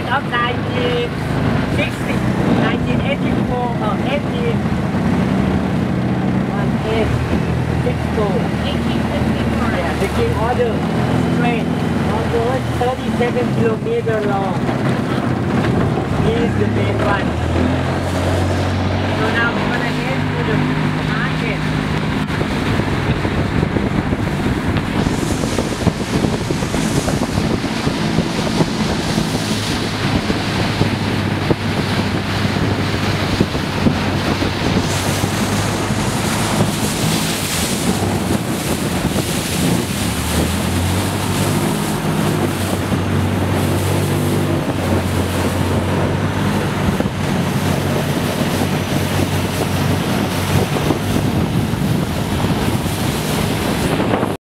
date of 1960, 1984, 1864. 1854. Yeah, the king order train almost 37 kilometers long. He is the main one. So now we're gonna head to the